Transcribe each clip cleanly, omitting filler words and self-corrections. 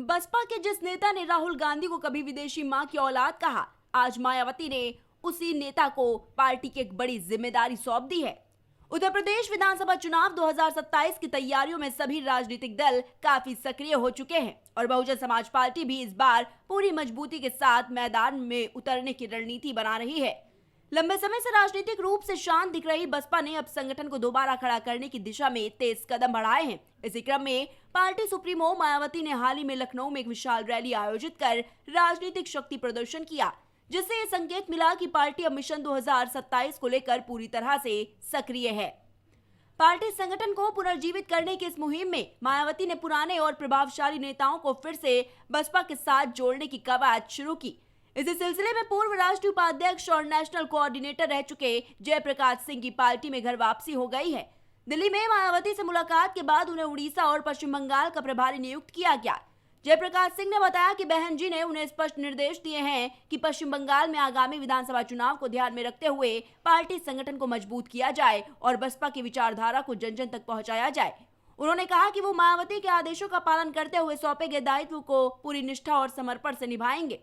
बसपा के जिस नेता ने राहुल गांधी को कभी विदेशी मां की औलाद कहा, आज मायावती ने उसी नेता को पार्टी की एक बड़ी जिम्मेदारी सौंप दी है। उत्तर प्रदेश विधानसभा चुनाव 2027 की तैयारियों में सभी राजनीतिक दल काफी सक्रिय हो चुके हैं और बहुजन समाज पार्टी भी इस बार पूरी मजबूती के साथ मैदान में उतरने की रणनीति बना रही है। लंबे समय से राजनीतिक रूप से शांत दिख रही बसपा ने अब संगठन को दोबारा खड़ा करने की दिशा में तेज कदम बढ़ाए हैं। इसी क्रम में पार्टी सुप्रीमो मायावती ने हाल ही में लखनऊ में एक विशाल रैली आयोजित कर राजनीतिक शक्ति प्रदर्शन किया, जिससे ये संकेत मिला कि पार्टी अब मिशन 2027 को लेकर पूरी तरह से सक्रिय है। पार्टी संगठन को पुनर्जीवित करने की इस मुहिम में मायावती ने पुराने और प्रभावशाली नेताओं को फिर से बसपा के साथ जोड़ने की कवायद शुरू की। इसी सिलसिले में पूर्व राष्ट्रीय उपाध्यक्ष और नेशनल कोऑर्डिनेटर रह चुके जयप्रकाश सिंह की पार्टी में घर वापसी हो गई है। दिल्ली में मायावती से मुलाकात के बाद उन्हें उड़ीसा और पश्चिम बंगाल का प्रभारी नियुक्त किया गया। जयप्रकाश सिंह ने बताया कि बहन जी ने उन्हें स्पष्ट निर्देश दिए हैं कि पश्चिम बंगाल में आगामी विधानसभा चुनाव को ध्यान में रखते हुए पार्टी संगठन को मजबूत किया जाए और बसपा की विचारधारा को जन जन तक पहुंचाया जाए। उन्होंने कहा कि वो मायावती के आदेशों का पालन करते हुए सौंपे गए दायित्व को पूरी निष्ठा और समर्पण से निभाएंगे।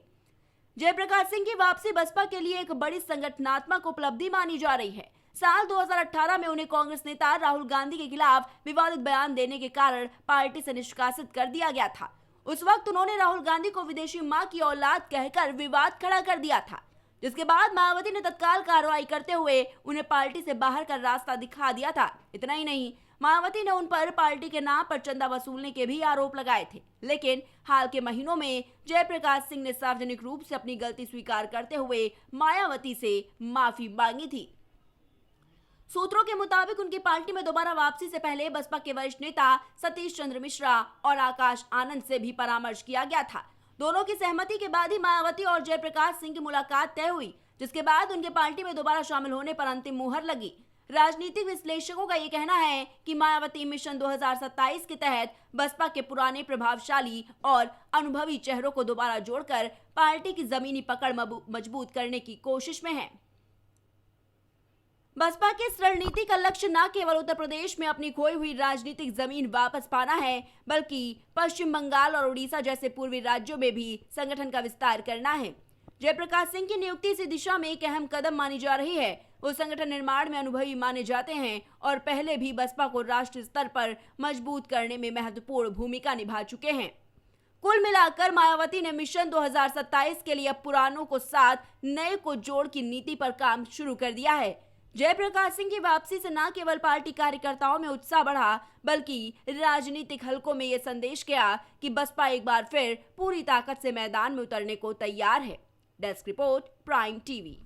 जयप्रकाश सिंह की वापसी बसपा के लिए एक बड़ी संगठनात्मक उपलब्धि मानी जा रही है। साल 2018 में उन्हें कांग्रेस नेता राहुल गांधी के खिलाफ विवादित बयान देने के कारण पार्टी से निष्कासित कर दिया गया था। उस वक्त उन्होंने राहुल गांधी को विदेशी मां की औलाद कहकर विवाद खड़ा कर दिया था, जिसके बाद मायावती ने तत्काल कार्रवाई करते हुए उन्हें पार्टी से बाहर का रास्ता दिखा दिया था। इतना ही नहीं, मायावती ने उन पर पार्टी के नाम पर चंदा वसूलने के भी आरोप लगाए थे, लेकिन हाल के महीनों में जयप्रकाश सिंह ने सार्वजनिक रूप से अपनी गलती स्वीकार करते हुए मायावती से माफी मांगी थी। सूत्रों के मुताबिक उनकी पार्टी में दोबारा वापसी से पहले बसपा के वरिष्ठ नेता सतीश चंद्र मिश्रा और आकाश आनंद से भी परामर्श किया गया था। दोनों की सहमति के बाद ही मायावती और जयप्रकाश सिंह की मुलाकात तय हुई, जिसके बाद उनके पार्टी में दोबारा शामिल होने पर अंतिम मुहर लगी। राजनीतिक विश्लेषकों का ये कहना है कि मायावती मिशन 2027 के तहत बसपा के पुराने प्रभावशाली और अनुभवी चेहरों को दोबारा जोड़कर पार्टी की जमीनी पकड़ मजबूत करने की कोशिश में है। बसपा की इस रणनीति का लक्ष्य न केवल उत्तर प्रदेश में अपनी खोई हुई राजनीतिक जमीन वापस पाना है, बल्कि पश्चिम बंगाल और उड़ीसा जैसे पूर्वी राज्यों में भी संगठन का विस्तार करना है। जयप्रकाश सिंह की नियुक्ति इस दिशा में एक अहम कदम मानी जा रही है। वो संगठन निर्माण में अनुभवी माने जाते हैं और पहले भी बसपा को राष्ट्रीय स्तर पर मजबूत करने में महत्वपूर्ण भूमिका निभा चुके हैं। कुल मिलाकर मायावती ने मिशन 2027 के लिए अब पुरानों को साथ नए को जोड़ की नीति पर काम शुरू कर दिया है। जयप्रकाश सिंह की वापसी से न केवल पार्टी कार्यकर्ताओं में उत्साह बढ़ा, बल्कि राजनीतिक हलकों में यह संदेश गया कि बसपा एक बार फिर पूरी ताकत से मैदान में उतरने को तैयार है। Desk report, prime TV.